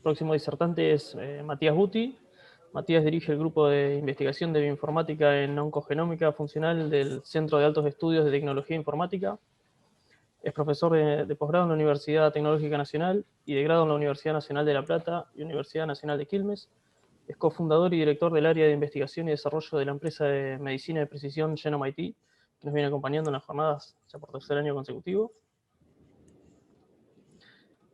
próximo disertante es Matías Buti. Matías dirige el grupo de investigación de bioinformática en oncogenómica funcional del Centro de Altos Estudios de Tecnología Informática. Es profesor de posgrado en la Universidad Tecnológica Nacional y de grado en la Universidad Nacional de La Plata y Universidad Nacional de Quilmes. Es cofundador y director del área de investigación y desarrollo de la empresa de medicina de precisión Genome IT, que nos viene acompañando en las jornadas ya por tercer año consecutivo.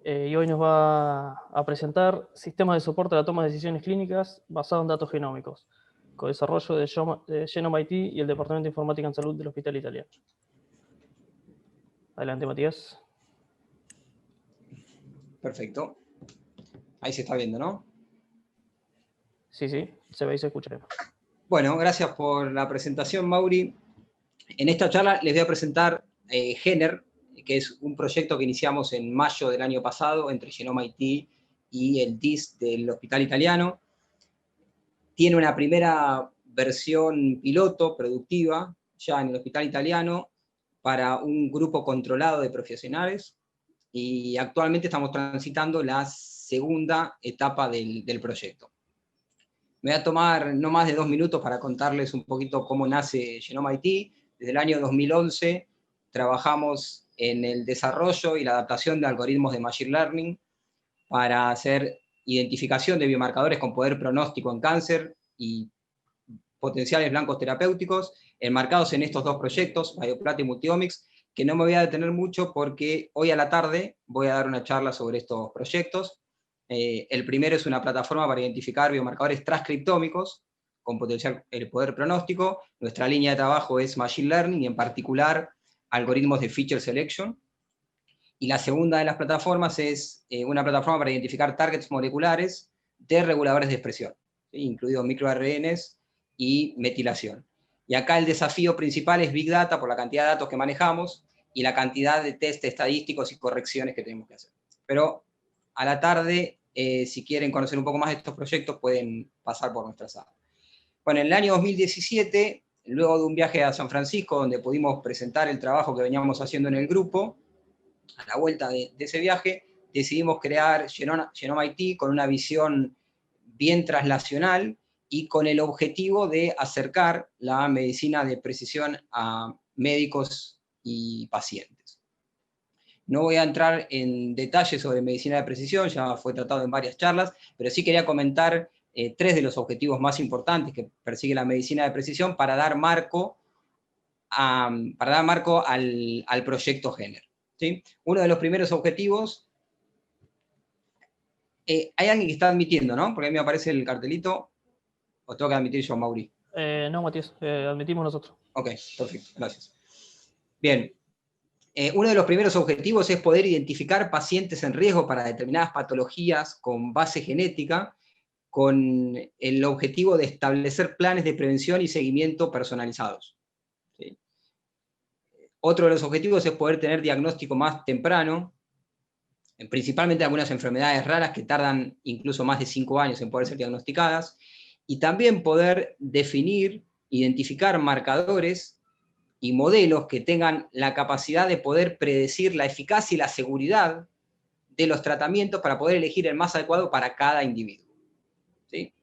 Y hoy nos va a presentar sistemas de soporte a la toma de decisiones clínicas basados en datos genómicos, con desarrollo de Genome IT y el Departamento de Informática en Salud del Hospital Italiano. Adelante, Matías. Perfecto. Ahí se está viendo, ¿no? Sí, se ve y se escucha. Bueno, gracias por la presentación, Mauri. En esta charla les voy a presentar GENER, que es un proyecto que iniciamos en mayo del año pasado entre Genome IT y el DIS del Hospital Italiano. Tiene una primera versión piloto, productiva, ya en el Hospital Italiano, para un grupo controlado de profesionales, y actualmente estamos transitando la segunda etapa del proyecto. Me voy a tomar no más de 2 minutos para contarles un poquito cómo nace Genome IT. Desde el año 2011 trabajamos en el desarrollo y la adaptación de algoritmos de Machine Learning para hacer identificación de biomarcadores con poder pronóstico en cáncer y potenciales blancos terapéuticos, enmarcados en estos dos proyectos, Bioplata y Multiomics, que no me voy a detener mucho porque hoy a la tarde voy a dar una charla sobre estos proyectos. El primero es una plataforma para identificar biomarcadores transcriptómicos con potencial poder pronóstico. Nuestra línea de trabajo es Machine Learning y en particular algoritmos de Feature Selection. Y la segunda de las plataformas es una plataforma para identificar targets moleculares de reguladores de expresión, ¿sí? Incluidos microRNs y metilación. Y acá el desafío principal es Big Data por la cantidad de datos que manejamos y la cantidad de test estadísticos y correcciones que tenemos que hacer. Pero a la tarde, si quieren conocer un poco más de estos proyectos, pueden pasar por nuestra sala. Bueno, en el año 2017, luego de un viaje a San Francisco, donde pudimos presentar el trabajo que veníamos haciendo en el grupo, a la vuelta de ese viaje, decidimos crear Genome IT con una visión bien translacional y con el objetivo de acercar la medicina de precisión a médicos y pacientes. No voy a entrar en detalles sobre medicina de precisión, ya fue tratado en varias charlas, pero sí quería comentar 3 de los objetivos más importantes que persigue la medicina de precisión para dar marco al proyecto GENER. ¿Sí? Uno de los primeros objetivos, hay alguien que está admitiendo, ¿no? Porque a mí me aparece el cartelito, o tengo que admitir yo, Mauri. No, Matías, admitimos nosotros. Ok, perfecto, gracias. Bien, uno de los primeros objetivos es poder identificar pacientes en riesgo para determinadas patologías con base genética, con el objetivo de establecer planes de prevención y seguimiento personalizados. ¿Sí? Otro de los objetivos es poder tener diagnóstico más temprano, principalmente algunas enfermedades raras que tardan incluso más de 5 años en poder ser diagnosticadas, y también poder definir, identificar marcadores y modelos que tengan la capacidad de poder predecir la eficacia y la seguridad de los tratamientos para poder elegir el más adecuado para cada individuo. ¿Sí?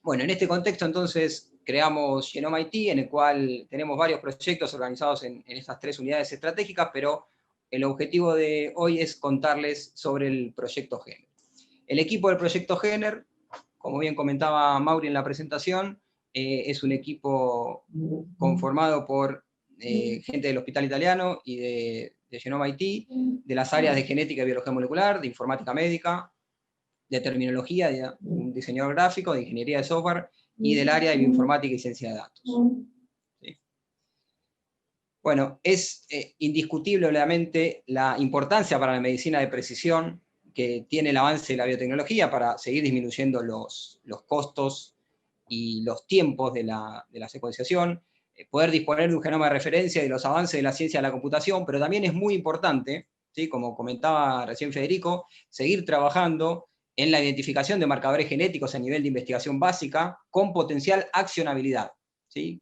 Bueno, en este contexto entonces creamos Genome IT, en el cual tenemos varios proyectos organizados en estas 3 unidades estratégicas, pero el objetivo de hoy es contarles sobre el proyecto GENER. El equipo del proyecto GENER, como bien comentaba Mauri en la presentación, es un equipo conformado por gente del Hospital Italiano y de Genome IT, de las áreas de genética y biología molecular, de informática médica, de terminología, de un diseñador gráfico, de ingeniería de software y del área de bioinformática y ciencia de datos. ¿Sí? Bueno, es indiscutible, obviamente, la importancia para la medicina de precisión que tiene el avance de la biotecnología para seguir disminuyendo los costos y los tiempos de la secuenciación, poder disponer de un genoma de referencia y de los avances de la ciencia de la computación, pero también es muy importante, ¿sí? Como comentaba recién Federico, seguir trabajando en la identificación de marcadores genéticos a nivel de investigación básica con potencial accionabilidad, ¿sí?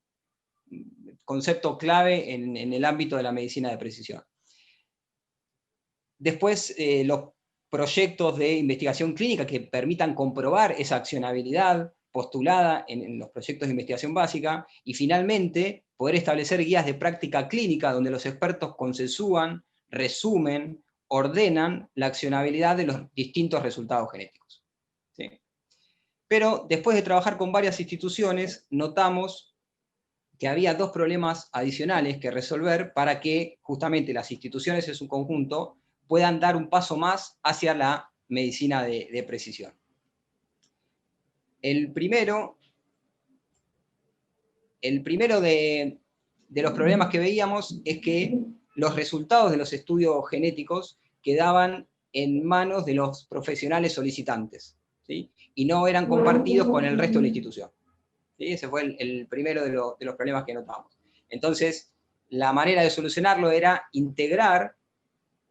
Concepto clave en el ámbito de la medicina de precisión. Después, los proyectos de investigación clínica que permitan comprobar esa accionabilidad postulada en los proyectos de investigación básica, y finalmente poder establecer guías de práctica clínica donde los expertos consensúan, resumen, ordenan la accionabilidad de los distintos resultados genéticos. ¿Sí? Pero después de trabajar con varias instituciones, notamos que había dos problemas adicionales que resolver para que justamente las instituciones en su conjunto puedan dar un paso más hacia la medicina de precisión. El primero de los problemas que veíamos es que los resultados de los estudios genéticos quedaban en manos de los profesionales solicitantes, ¿sí? Y no eran compartidos con el resto de la institución. ¿Sí? Ese fue el primero de los problemas que notamos. Entonces, la manera de solucionarlo era integrar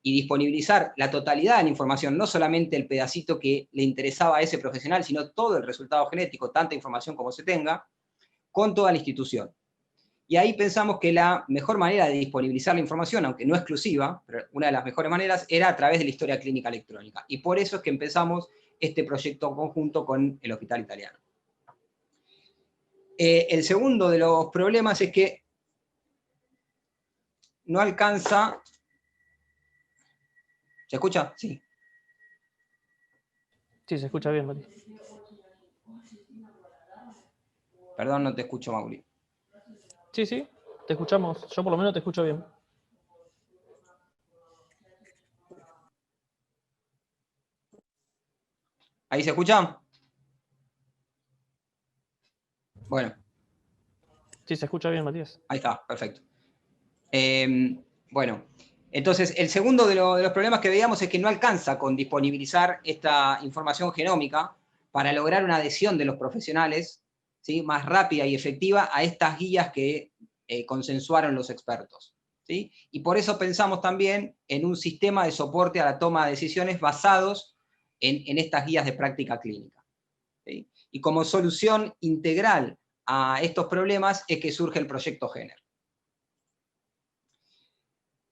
y disponibilizar la totalidad de la información, no solamente el pedacito que le interesaba a ese profesional, sino todo el resultado genético, tanta información como se tenga, con toda la institución. Y ahí pensamos que la mejor manera de disponibilizar la información, aunque no exclusiva, pero una de las mejores maneras, era a través de la historia clínica electrónica. Y por eso es que empezamos este proyecto conjunto con el Hospital Italiano. El segundo de los problemas es que no alcanza... ¿Se escucha? Sí. Sí, se escucha bien, Matías. Perdón, no te escucho, Mauri. Sí, sí, te escuchamos. Yo por lo menos te escucho bien. ¿Ahí se escucha? Bueno. Sí, se escucha bien, Matías. Ahí está, perfecto. Bueno, entonces el segundo de los problemas que veíamos es que no alcanza con disponibilizar esta información genómica para lograr una adhesión de los profesionales, ¿sí?, más rápida y efectiva a estas guías que consensuaron los expertos, ¿sí? Y por eso pensamos también en un sistema de soporte a la toma de decisiones basados en estas guías de práctica clínica, ¿sí? Y como solución integral a estos problemas es que surge el proyecto GENER.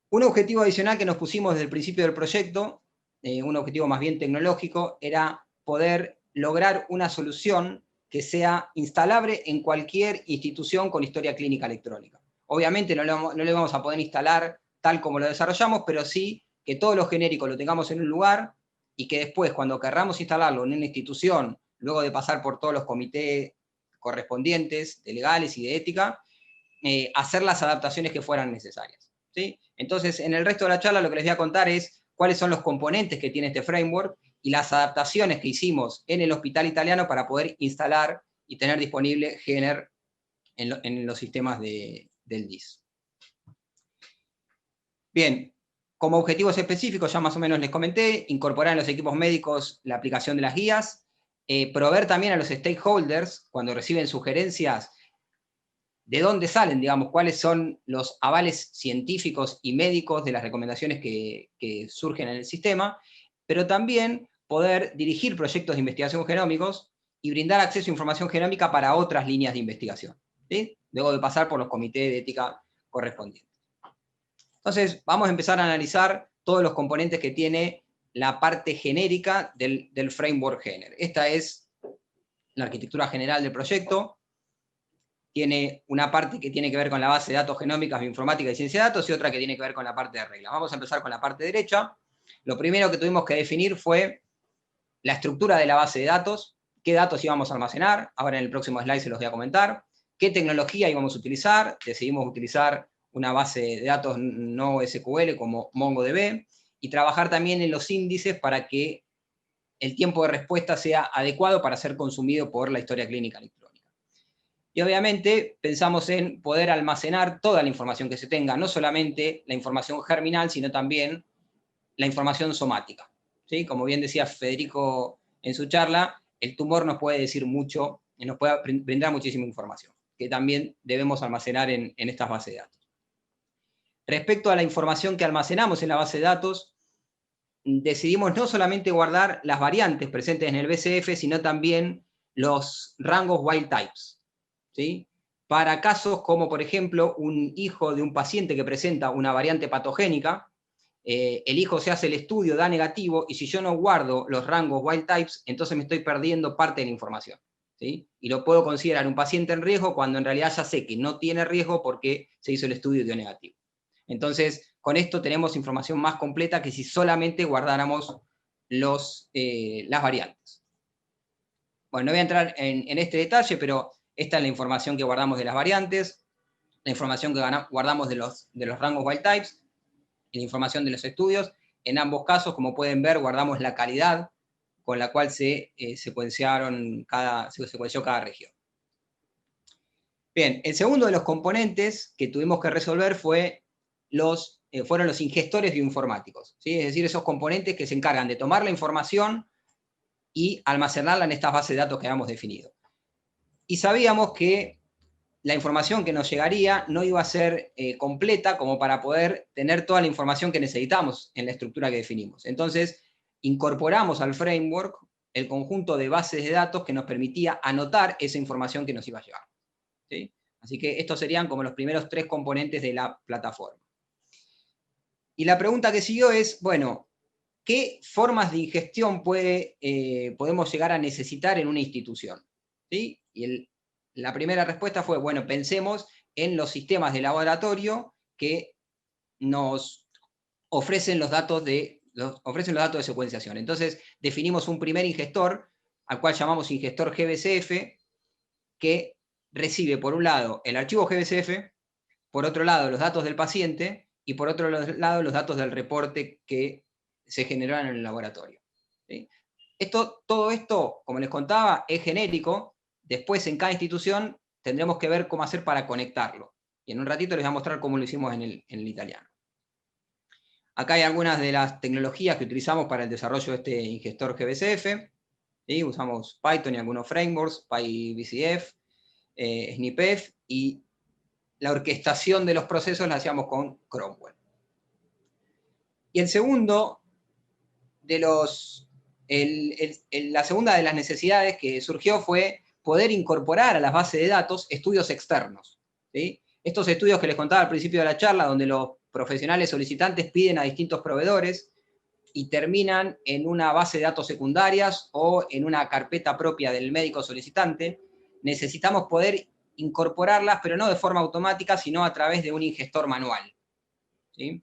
Un objetivo adicional que nos pusimos desde el principio del proyecto, un objetivo más bien tecnológico, era poder lograr una solución que sea instalable en cualquier institución con historia clínica electrónica. Obviamente no le vamos a poder instalar tal como lo desarrollamos, pero sí que todo lo genérico lo tengamos en un lugar y que después, cuando querramos instalarlo en una institución, luego de pasar por todos los comités correspondientes, de legales y de ética, hacer las adaptaciones que fueran necesarias, ¿sí? Entonces, en el resto de la charla lo que les voy a contar es cuáles son los componentes que tiene este framework y las adaptaciones que hicimos en el Hospital Italiano para poder instalar y tener disponible GENER en los sistemas del DIS. Bien, como objetivos específicos, ya más o menos les comenté, incorporar en los equipos médicos la aplicación de las guías, proveer también a los stakeholders, cuando reciben sugerencias, de dónde salen, digamos, cuáles son los avales científicos y médicos de las recomendaciones que surgen en el sistema, pero también poder dirigir proyectos de investigación genómicos y brindar acceso a información genómica para otras líneas de investigación, ¿sí?, luego de pasar por los comités de ética correspondientes. Entonces, vamos a empezar a analizar todos los componentes que tiene la parte genérica del framework GENER. Esta es la arquitectura general del proyecto. Tiene una parte que tiene que ver con la base de datos genómicas, bioinformática y ciencia de datos, y otra que tiene que ver con la parte de reglas. Vamos a empezar con la parte derecha. Lo primero que tuvimos que definir fue la estructura de la base de datos, qué datos íbamos a almacenar, ahora en el próximo slide se los voy a comentar, qué tecnología íbamos a utilizar, decidimos utilizar una base de datos no SQL como MongoDB, y trabajar también en los índices para que el tiempo de respuesta sea adecuado para ser consumido por la historia clínica electrónica. Y obviamente pensamos en poder almacenar toda la información que se tenga, no solamente la información germinal, sino también la información somática, ¿sí? Como bien decía Federico en su charla, el tumor nos puede decir mucho, y nos puede brindar muchísima información, que también debemos almacenar en estas bases de datos. Respecto a la información que almacenamos en la base de datos, decidimos no solamente guardar las variantes presentes en el BCF, sino también los rangos wild types, ¿sí? Para casos como, por ejemplo, un hijo de un paciente que presenta una variante patogénica, elijo se hace el estudio, da negativo, y si yo no guardo los rangos wild types, entonces me estoy perdiendo parte de la información, ¿sí? Y lo puedo considerar un paciente en riesgo cuando en realidad ya sé que no tiene riesgo porque se hizo el estudio y dio negativo. Entonces, con esto tenemos información más completa que si solamente guardáramos las variantes. Bueno, no voy a entrar en este detalle, pero esta es la información que guardamos de las variantes, la información que guardamos de los rangos wild types, y la información de los estudios. En ambos casos, como pueden ver, guardamos la calidad con la cual se secuenció cada región. Bien, el segundo de los componentes que tuvimos que resolver fueron los ingestores bioinformáticos, ¿sí? Es decir, esos componentes que se encargan de tomar la información y almacenarla en estas bases de datos que habíamos definido. Y sabíamos que la información que nos llegaría no iba a ser completa como para poder tener toda la información que necesitamos en la estructura que definimos. Entonces, incorporamos al framework el conjunto de bases de datos que nos permitía anotar esa información que nos iba a llegar, ¿sí? Así que estos serían como los primeros 3 componentes de la plataforma. Y la pregunta que siguió es, bueno, ¿qué formas de ingestión podemos llegar a necesitar en una institución? ¿Sí? Y la primera respuesta fue, bueno, pensemos en los sistemas de laboratorio que nos ofrecen los datos de secuenciación. Entonces, definimos un primer ingestor, al cual llamamos ingestor GBCF, que recibe, por un lado, el archivo GBCF, por otro lado, los datos del paciente, y por otro lado, los datos del reporte que se generaron en el laboratorio, ¿sí? Todo esto, como les contaba, es genérico. Después, en cada institución, tendremos que ver cómo hacer para conectarlo. Y en un ratito les voy a mostrar cómo lo hicimos en el italiano. Acá hay algunas de las tecnologías que utilizamos para el desarrollo de este ingestor GBCF. ¿Sí? Usamos Python y algunos frameworks, PyBCF, SnipF, y la orquestación de los procesos la hacíamos con Cromwell. Y el segundo la segunda de las necesidades que surgió fue poder incorporar a las bases de datos estudios externos, ¿sí? Estos estudios que les contaba al principio de la charla, donde los profesionales solicitantes piden a distintos proveedores y terminan en una base de datos secundarias o en una carpeta propia del médico solicitante, necesitamos poder incorporarlas, pero no de forma automática, sino a través de un ingestor manual, ¿sí?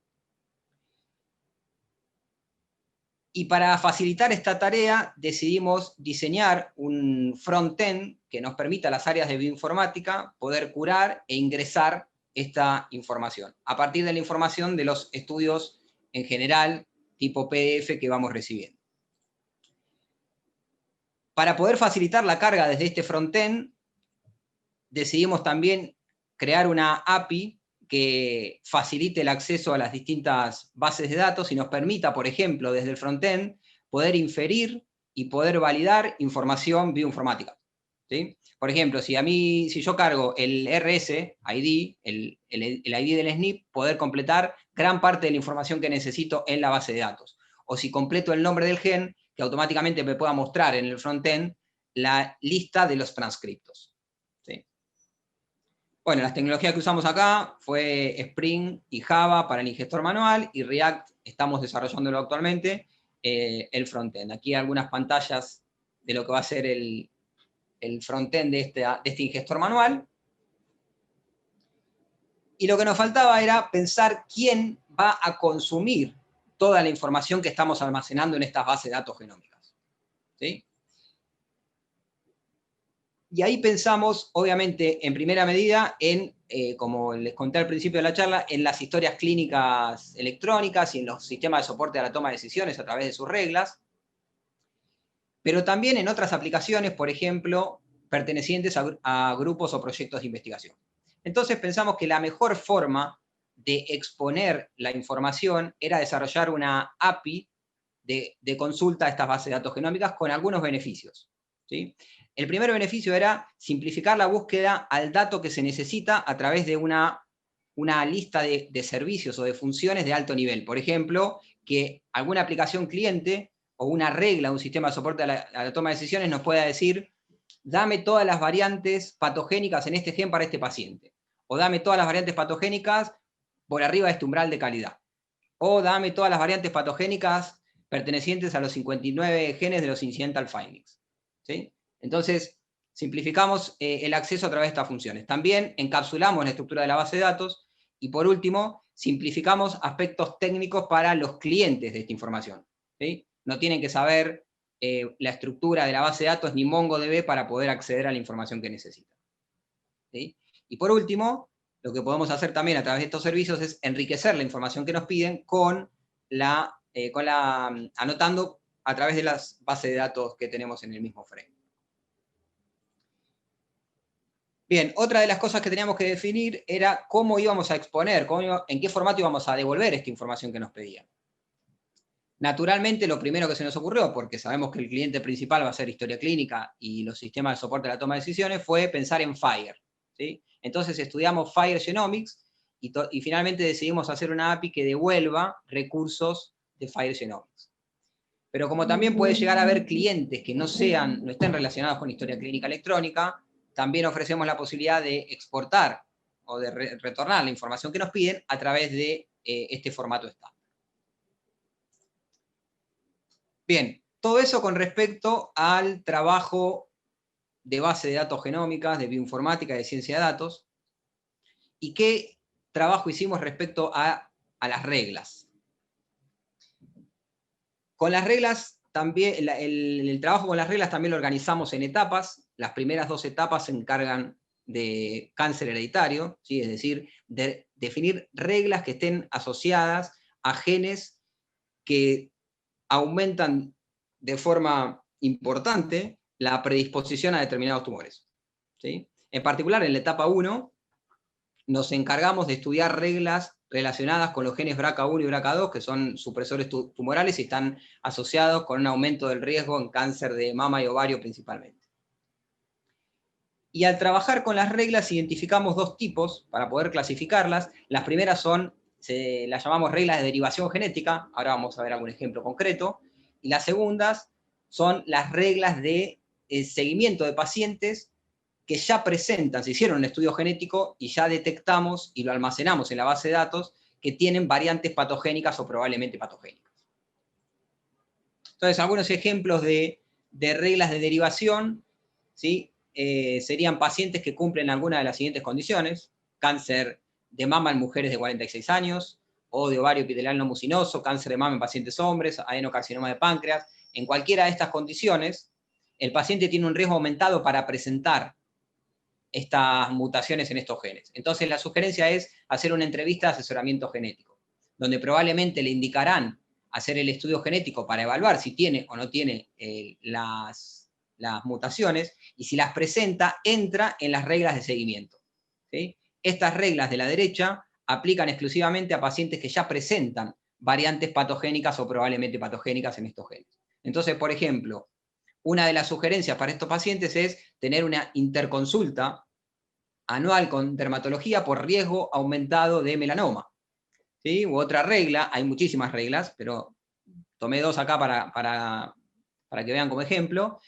Y para facilitar esta tarea decidimos diseñar un front-end que nos permita a las áreas de bioinformática poder curar e ingresar esta información, a partir de la información de los estudios en general, tipo PDF, que vamos recibiendo. Para poder facilitar la carga desde este front-end, decidimos también crear una API que facilite el acceso a las distintas bases de datos y nos permita, por ejemplo, desde el frontend, poder inferir y poder validar información bioinformática, ¿sí? Por ejemplo, si yo cargo el RS ID, el ID del SNP, poder completar gran parte de la información que necesito en la base de datos. O si completo el nombre del gen, que automáticamente me pueda mostrar en el frontend la lista de los transcriptos, ¿sí? Bueno, las tecnologías que usamos acá fue Spring y Java para el ingestor manual, y React estamos desarrollándolo actualmente, el frontend. Aquí algunas pantallas de lo que va a ser el frontend de este ingestor manual. Y lo que nos faltaba era pensar quién va a consumir toda la información que estamos almacenando en estas bases de datos genómicas, ¿sí? Y ahí pensamos, obviamente, en primera medida, como les conté al principio de la charla, en las historias clínicas electrónicas y en los sistemas de soporte a la toma de decisiones a través de sus reglas, pero también en otras aplicaciones, por ejemplo, pertenecientes a grupos o proyectos de investigación. Entonces pensamos que la mejor forma de exponer la información era desarrollar una API de consulta a estas bases de datos genómicas con algunos beneficios, ¿sí? El primer beneficio era simplificar la búsqueda al dato que se necesita a través de una lista de servicios o de funciones de alto nivel. Por ejemplo, que alguna aplicación cliente o una regla, un sistema de soporte a la toma de decisiones nos pueda decir, dame todas las variantes patogénicas en este gen para este paciente, o dame todas las variantes patogénicas por arriba de este umbral de calidad. o dame todas las variantes patogénicas pertenecientes a los 59 genes de los incidental findings. ¿Sí? Entonces, simplificamos el acceso a través de estas funciones. También encapsulamos la estructura de la base de datos, y por último, simplificamos aspectos técnicos para los clientes de esta información. ¿Sí? No tienen que saber la estructura de la base de datos ni MongoDB para poder acceder a la información que necesitan. ¿Sí? Y por último, lo que podemos hacer también a través de estos servicios es enriquecer la información que nos piden anotando a través de las bases de datos que tenemos en el mismo frame. Bien, otra de las cosas que teníamos que definir era cómo íbamos a exponer, en qué formato íbamos a devolver esta información que nos pedían. Naturalmente, lo primero que se nos ocurrió, porque sabemos que el cliente principal va a ser historia clínica y los sistemas de soporte a la toma de decisiones, fue pensar en FHIR. ¿Sí? Entonces estudiamos FHIR Genomics y finalmente decidimos hacer una API que devuelva recursos de FHIR Genomics. Pero como también puede llegar a haber clientes que no estén relacionados con historia clínica electrónica, también ofrecemos la posibilidad de exportar o de retornar la información que nos piden a través de este formato estándar. Bien, todo eso con respecto al trabajo de base de datos genómicas, de bioinformática, de ciencia de datos, y qué trabajo hicimos respecto a las reglas. Con las reglas también, el trabajo con las reglas también lo organizamos en etapas. Las primeras 2 etapas se encargan de cáncer hereditario, ¿sí? Es decir, de definir reglas que estén asociadas a genes que aumentan de forma importante la predisposición a determinados tumores. ¿Sí? En particular, en la etapa 1, nos encargamos de estudiar reglas relacionadas con los genes BRCA1 y BRCA2, que son supresores tumorales y están asociados con un aumento del riesgo en cáncer de mama y ovario principalmente. Y al trabajar con las reglas identificamos 2 tipos para poder clasificarlas. Las primeras las llamamos reglas de derivación genética, ahora vamos a ver algún ejemplo concreto, y las segundas son las reglas de seguimiento de pacientes que ya se hicieron un estudio genético y ya detectamos y lo almacenamos en la base de datos que tienen variantes patogénicas o probablemente patogénicas. Entonces, algunos ejemplos de reglas de derivación, ¿sí? Serían pacientes que cumplen alguna de las siguientes condiciones: cáncer de mama en mujeres de 46 años, o de ovario epitelial no mucinoso, cáncer de mama en pacientes hombres, adenocarcinoma de páncreas. En cualquiera de estas condiciones, el paciente tiene un riesgo aumentado para presentar estas mutaciones en estos genes. Entonces la sugerencia es hacer una entrevista de asesoramiento genético, donde probablemente le indicarán hacer el estudio genético para evaluar si tiene o no tiene las mutaciones, y si las presenta, entra en las reglas de seguimiento. ¿Sí? Estas reglas de la derecha aplican exclusivamente a pacientes que ya presentan variantes patogénicas o probablemente patogénicas en estos genes. Entonces, por ejemplo, una de las sugerencias para estos pacientes es tener una interconsulta anual con dermatología por riesgo aumentado de melanoma. ¿Sí? U otra regla, hay muchísimas reglas, pero tomé 2 acá para que vean como ejemplo.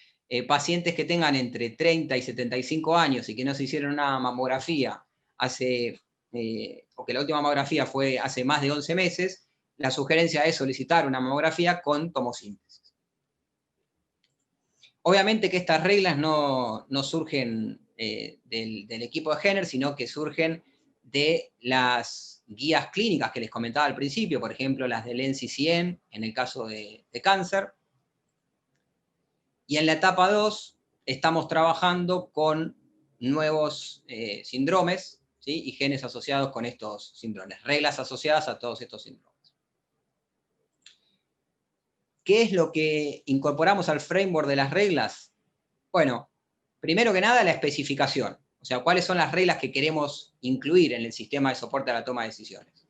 Pacientes que tengan entre 30 y 75 años y que no se hicieron una mamografía o que la última mamografía fue hace más de 11 meses, la sugerencia es solicitar una mamografía con tomosíntesis. Obviamente que estas reglas no surgen del equipo de Henner, sino que surgen de las guías clínicas que les comentaba al principio, por ejemplo, las del NCCN, en el caso de cáncer. Y en la etapa 2 estamos trabajando con nuevos síndromes, ¿sí? Y genes asociados con estos síndromes, reglas asociadas a todos estos síndromes. ¿Qué es lo que incorporamos al framework de las reglas? Bueno, primero que nada la especificación, o sea, cuáles son las reglas que queremos incluir en el sistema de soporte a la toma de decisiones.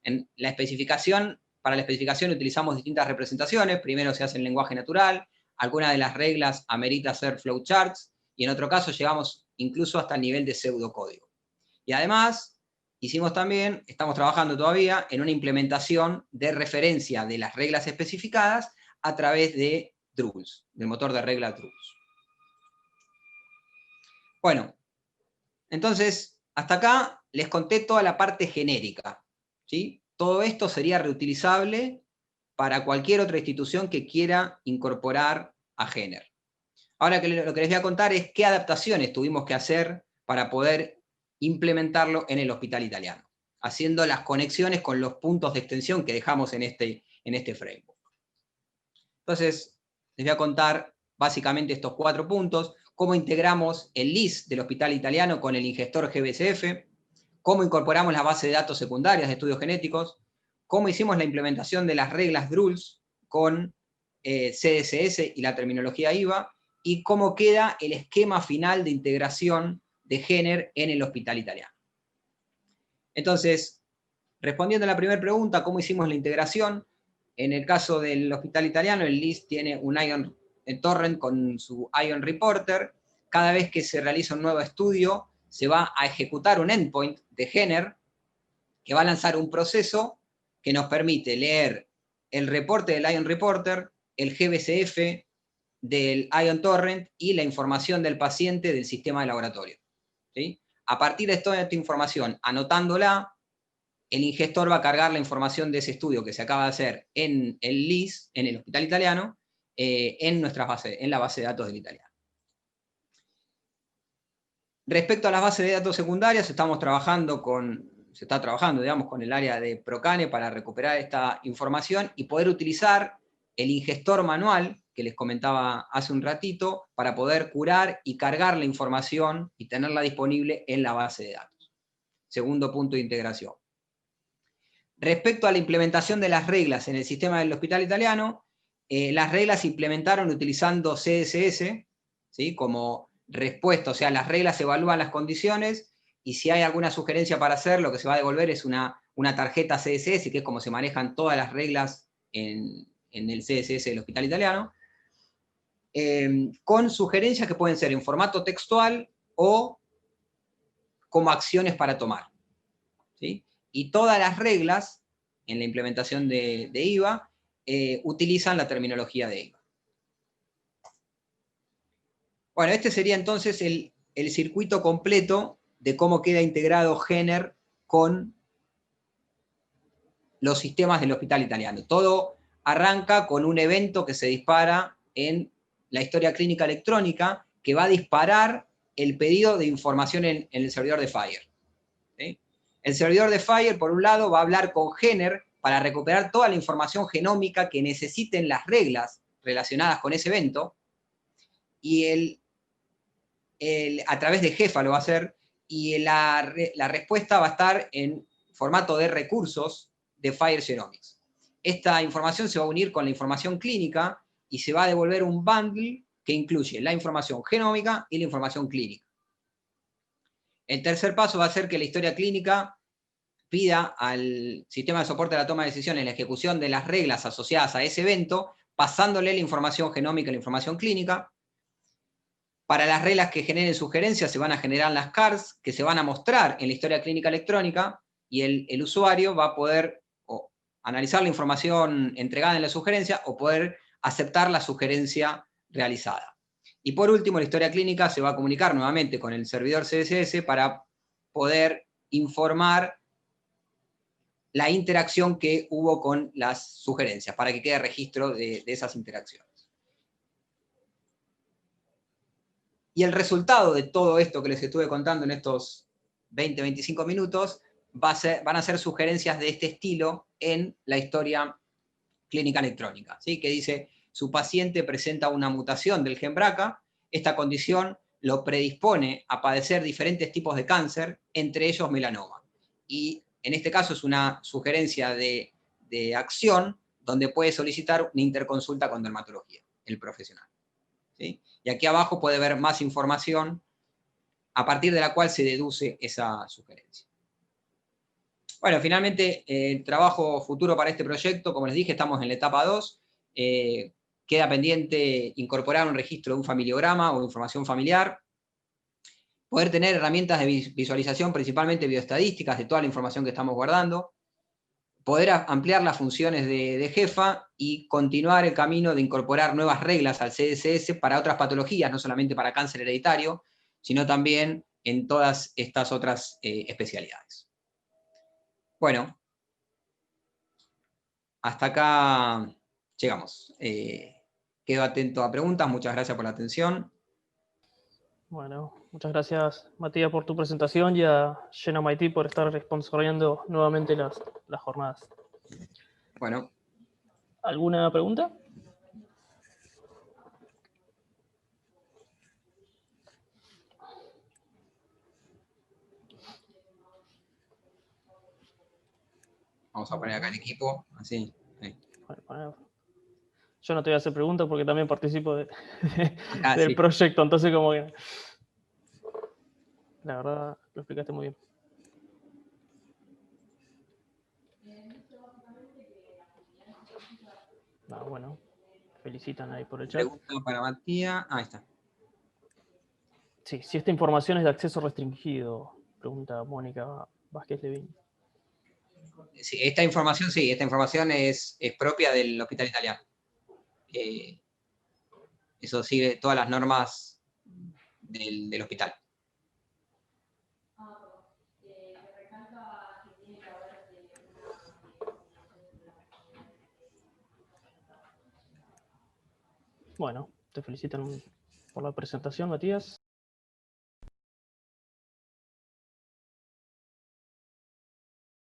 En la especificación, para la especificación utilizamos distintas representaciones. Primero se hace en lenguaje natural, algunas de las reglas amerita hacer flowcharts, y en otro caso llegamos incluso hasta el nivel de pseudocódigo. Y además, estamos trabajando todavía en una implementación de referencia de las reglas especificadas a través de Drupals, del motor de regla Drupals. Bueno, entonces, hasta acá les conté toda la parte genérica, ¿sí? todo esto sería reutilizable para cualquier otra institución que quiera incorporar a Genner. Ahora lo que les voy a contar es qué adaptaciones tuvimos que hacer para poder implementarlo en el Hospital Italiano, haciendo las conexiones con los puntos de extensión que dejamos en este framework. Entonces, les voy a contar básicamente estos 4 puntos: cómo integramos el LIS del Hospital Italiano con el ingestor GBSF, cómo incorporamos la base de datos secundarias de estudios genéticos, cómo hicimos la implementación de las reglas DRULS con CSS y la terminología IVA, y cómo queda el esquema final de integración de Genner en el Hospital Italiano. Entonces, respondiendo a la primera pregunta, ¿cómo hicimos la integración? En el caso del Hospital Italiano, el LIS tiene un Ion Torrent con su Ion Reporter. Cada vez que se realiza un nuevo estudio, se va a ejecutar un endpoint de Genner que va a lanzar un proceso que nos permite leer el reporte del Ion Reporter, el GBSF del Ion Torrent y la información del paciente del sistema de laboratorio. ¿Sí? A partir de toda esta información, anotándola, el ingestor va a cargar la información de ese estudio que se acaba de hacer en el LIS, en el Hospital Italiano, en la base de datos del Italiano. Respecto a las bases de datos secundarias, se está trabajando, digamos, con el área de Procane para recuperar esta información y poder utilizar el ingestor manual que les comentaba hace un ratito para poder curar y cargar la información y tenerla disponible en la base de datos. Segundo punto de integración. Respecto a la implementación de las reglas en el sistema del Hospital Italiano, las reglas se implementaron utilizando CSS, ¿sí? Como respuesta, o sea, las reglas evalúan las condiciones y si hay alguna sugerencia para hacer, lo que se va a devolver es una tarjeta CSS, que es como se manejan todas las reglas en el CSS del Hospital Italiano, con sugerencias que pueden ser en formato textual o como acciones para tomar, ¿sí? Y todas las reglas en la implementación de IVA utilizan la terminología de IVA. Bueno, este sería entonces el circuito completo de cómo queda integrado Genner con los sistemas del Hospital Italiano. Todo arranca con un evento que se dispara en la historia clínica electrónica que va a disparar el pedido de información en el servidor de FHIR. ¿Sí? El servidor de FHIR, por un lado, va a hablar con Genner para recuperar toda la información genómica que necesiten las reglas relacionadas con ese evento, y a través de Jefa lo va a hacer, y la respuesta va a estar en formato de recursos de FHIR Genomics. Esta información se va a unir con la información clínica y se va a devolver un bundle que incluye la información genómica y la información clínica. El tercer paso va a ser que la historia clínica pida al sistema de soporte a la toma de decisiones la ejecución de las reglas asociadas a ese evento, pasándole la información genómica y la información clínica. Para las reglas que generen sugerencias se van a generar las cards que se van a mostrar en la historia clínica electrónica, y el usuario va a poder analizar la información entregada en la sugerencia o poder aceptar la sugerencia realizada. Y por último, la historia clínica se va a comunicar nuevamente con el servidor CSS para poder informar la interacción que hubo con las sugerencias, para que quede registro de esas interacciones. Y el resultado de todo esto que les estuve contando en estos 20-25 minutos van a ser sugerencias de este estilo en la historia clínica electrónica, ¿sí? Que dice: su paciente presenta una mutación del gen BRCA, esta condición lo predispone a padecer diferentes tipos de cáncer, entre ellos melanoma. Y en este caso es una sugerencia de acción donde puede solicitar una interconsulta con dermatología, el profesional. ¿Sí? Y aquí abajo puede ver más información a partir de la cual se deduce esa sugerencia. Bueno, finalmente, el trabajo futuro para este proyecto, como les dije, estamos en la etapa 2. Queda pendiente incorporar un registro de un familiograma o información familiar, poder tener herramientas de visualización, principalmente bioestadísticas, de toda la información que estamos guardando, poder ampliar las funciones de Jefa y continuar el camino de incorporar nuevas reglas al CSS para otras patologías, no solamente para cáncer hereditario, sino también en todas estas otras especialidades. Bueno, hasta acá llegamos. Quedo atento a preguntas, muchas gracias por la atención. Bueno, muchas gracias, Matías, por tu presentación y a GenomeIT por estar sponsoreando nuevamente las jornadas. Bueno. ¿Alguna pregunta? Vamos a poner acá el equipo, así. Bueno, yo no te voy a hacer preguntas porque también participo del sí. proyecto, entonces como que... La verdad, lo explicaste muy bien. Bueno, felicitan ahí por el chat. Pregunta para Matías. Ahí está. Sí, si esta información es de acceso restringido, pregunta Mónica Vázquez Levín. Sí, esta información es propia del Hospital Italiano. Eso sigue todas las normas del hospital. Bueno, te felicitan por la presentación, Matías.